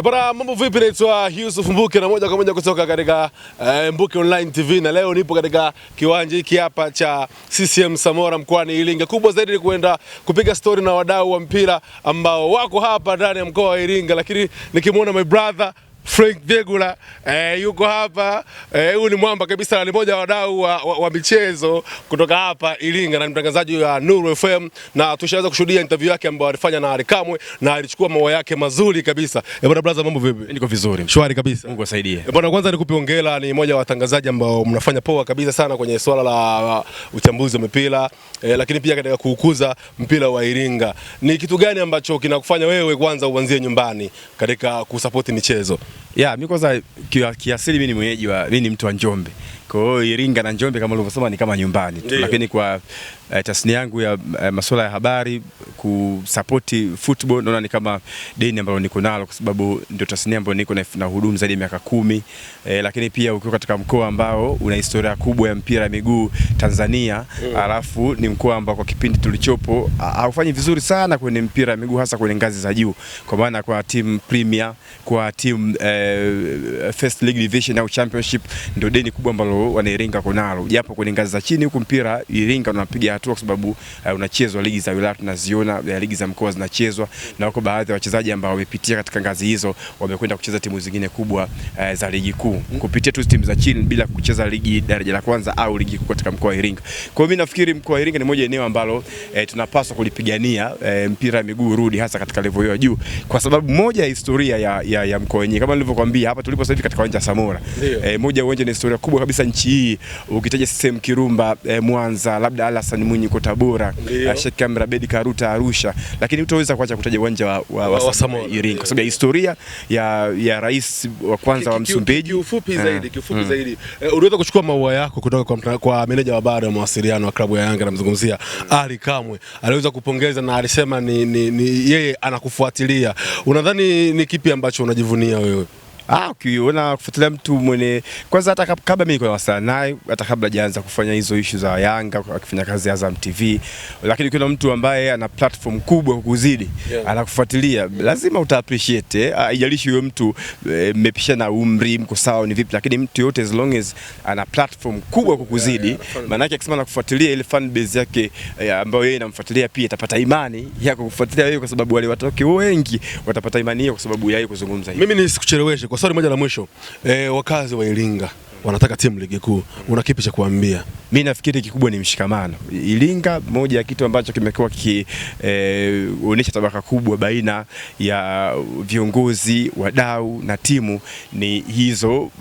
Bwana, mambo vipi? Naitwa Yusuf Mbuke na moja kwa moja kutoka katika Mbuke Online TV, na leo nipo katika kiwanja hiki hapa cha CCM Samora mkoani Iringa. Kubwa zaidi ni kuenda kupiga story na wadau wa mpira ambao wako hapa ndani ya mkoa wa Iringa, lakini nikimwona my brother Frank Vegula yuko hapa. Huyu ni mwamba kabisa, ni mmoja wa wadau wa michezo kutoka hapa Iringa na mtangazaji wa Nuru FM, na tushaweza kushuhudia interview yake ambayo alifanya na Ali Kamwe na alichukua maua yake mazuri kabisa. Bwana brother, mambo vipi? Niko vizuri. Shwari kabisa. Mungu asaidie. Bwana, kwanza nikupe hongera, ni mmoja wa watangazaji ambao mnafanya poa kabisa sana kwenye swala la uchambuzi wa mpira, lakini pia katika kuukuza mpira wa Iringa. Ni kitu gani ambacho kinakufanya wewe kwanza uanzie nyumbani katika kusupport michezo? Mimi kwanza kiasili mimi ni mtu wa Njombe. Kwa hiyo Iringa na Njombe kama ulivyosema ni kama nyumbani tu. Lakini kwa tasnia yangu ya masuala ya habari, kusupport football naona ni kama deni ambalo niko nalo, kwa sababu ndio tasnia ambayo niko na hudumu zaidi ya miaka 10. Lakini pia ukiwa katika mkoa ambao una historia kubwa ya mpira wa miguu Tanzania, alafu ni mkoa ambao kwa kipindi tulichopo haufanyi vizuri sana kwenye mpira wa miguu, hasa kwenye ngazi za juu, kwa maana kwa team Premier, kwa team First League Division au Championship, ndio deni kubwa ambalo wana Iringa kunalo. Japo kwenye ngazi za chini huko mpira Iringa unapiga hatua, kwa sababu unachezwa ligi za wilaya tunaziona, ligi za mkoa zinachezwa, na wako baadhi ya wachezaji ambao wamepitia katika ngazi hizo wamekwenda kucheza timu zingine kubwa za ligi kuu kupitia tu timu za chini bila kucheza ligi daraja la kwanza au ligi kuu katika mkoa wa Iringa. Kwa hiyo mimi nafikiri mkoa wa Iringa ni moja eneo ambalo tunapaswa kulipigania mpira wa miguu rudi, hasa katika level ya juu, kwa sababu moja ya historia ya mkoa wenyewe kama nilivyokuambia hapa tulipo sasa hivi katika uwanja wa Samora. Moja uwanja ni historia kubwa kabisa nchi hii, ukitaja CCM Kirumba Mwanza, labda Alasan Mwinyi kwa Tabora, Sheikh Amri Abeid Karuta Arusha, lakini utaweza kuacha kutaja uwanja wa Samora Iringa kwa sababu ya historia ya rais wa kwanza wa Msumbiji. Kiufupi zaidi, unaweza kuchukua maua yako kutoka kwa meneja wa habari wa mawasiliano wa klabu ya Yanga, namzungumzia Ali Kamwe. Aliweza kupongeza na alisema ni yeye anakufuatilia. Unadhani ni kipi ambacho unajivunia wewe? Ukiona kufuatilia mtu mwenye kwanza, hata kabla mimi nilikuwa wasana naye, hata kabla hajaanza kufanya hizo issue za Yanga akifanya kazi Azam TV, lakini kuna mtu ambaye ana platform kubwa kukuzidi, anakufuatilia, lazima uta appreciate. Haijalishi huyo mtu mmepishana umri, mko sawa ni vipi, lakini mtu yote as long as ana platform kubwa kukuzidi, maana yake akisema anakufuatilia, ile fan base yake ambayo yeye inamfuatilia pia itapata imani ya kukufuatilia wewe, kwa sababu wale watoke wengi watapata imani hiyo kwa sababu yeye kuzungumza hivi. Mimi nisikucheleweshe, kwa swali moja la mwisho, wakazi wa Iringa wanataka timu ligi kuu, una kipi cha kuambia? Mimi nafikiri kikubwa ni mshikamano. Iringa, moja ya kitu ambacho kimekuwa kionyesha tabaka kubwa baina ya viongozi, wadau na timu ni hizo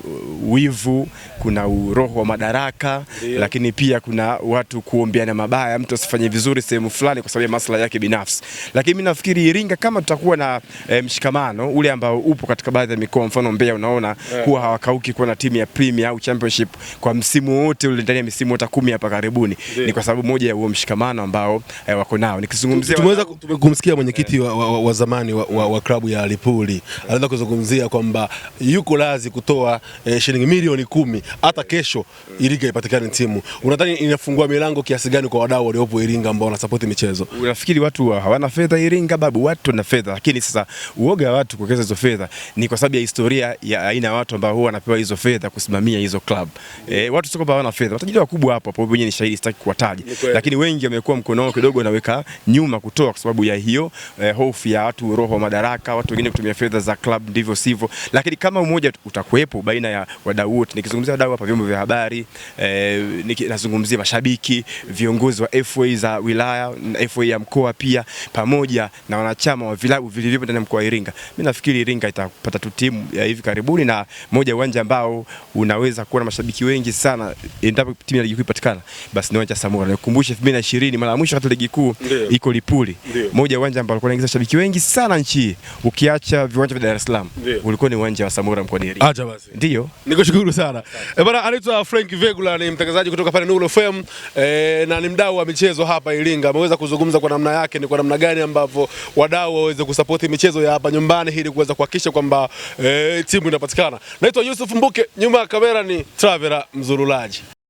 wivu, kuna uroho wa madaraka, lakini pia kuna watu kuombeana mabaya, mtu asifanye vizuri sehemu fulani kwa sababu ya maslahi yake binafsi. Lakini mimi nafikiri Iringa kama tutakuwa na mshikamano ule ambao upo katika baadhi ya mikoa, mfano Mbeya unaona huwa hawakauki kuwa na timu ya Premier au Championship kwa msimu wote ule, ndani ya misimu hata 10 hapa karibuni. Ni kwa sababu moja ya huo mshikamano ambao wako nao. Nikizungumzia tumeweza kumsikia mwenyekiti wa zamani wa klabu ya Lipuli alianza kuzungumzia kwamba yuko lazi kutoa shilingi milioni 10 hata kesho Iringa ipatikane timu. Unadhani inafungua milango kiasi gani kwa wadau waliopo Iringa ambao wanasupport michezo? Unafikiri watu hawana fedha Iringa? Babu, watu wana fedha, lakini sasa uoga wa watu kuwekeza hizo fedha ni kwa sababu ya historia ya aina ya watu ambao huwa wanapewa hizo fedha kusimamia hizo club. Watu sio kwamba hawana fedha, watajiri wakubwa hapo wenyewe ni shahidi, sitaki kuwataja, lakini wengi wamekuwa mkono wao kidogo naweka nyuma kutoa kwa sababu ya hiyo hofu ya watu, roho wa madaraka, watu wengine kutumia fedha za club ndivyo sivyo. Lakini kama umoja utakuepo baina ya wadau wote, nikizungumzia wadau hapa vyombo vya habari, nazungumzia mashabiki, viongozi wa FA za wilaya, FA ya mkoa pia, pamoja na wanachama wa vilabu vilivyo ndani ya mkoa wa Iringa, mimi nafikiri Iringa itapata tu timu ya hivi karibuni, na moja uwanja ambao unaweza kuwa na mashabiki wengi sana endapo timu ya ligi kuu ipatikana, basi ni uwanja Samora. Nikukumbushe 2020 mara mwisho hata ligi kuu iko Lipuli, moja uwanja ambao ulikuwa unaingiza mashabiki wengi sana nchi, ukiacha viwanja vya Dar es Salaam, ulikuwa ni uwanja wa Samora mkoani Iringa. Acha basi. Ndio. Nikushukuru sana. Bwana, anaitwa Frank Vegula, ni mtangazaji kutoka pale Nuru FM, na ni mdau wa michezo hapa Iringa. Ameweza kuzungumza kwa namna yake, ni kwa namna gani ambavyo wadau waweze kusupport michezo ya hapa nyumbani ili kuweza kuhakikisha kwamba timu inapatikana. Naitwa Yusuf Mbuke, nyuma ya kamera ni Traveler Mzurulaji.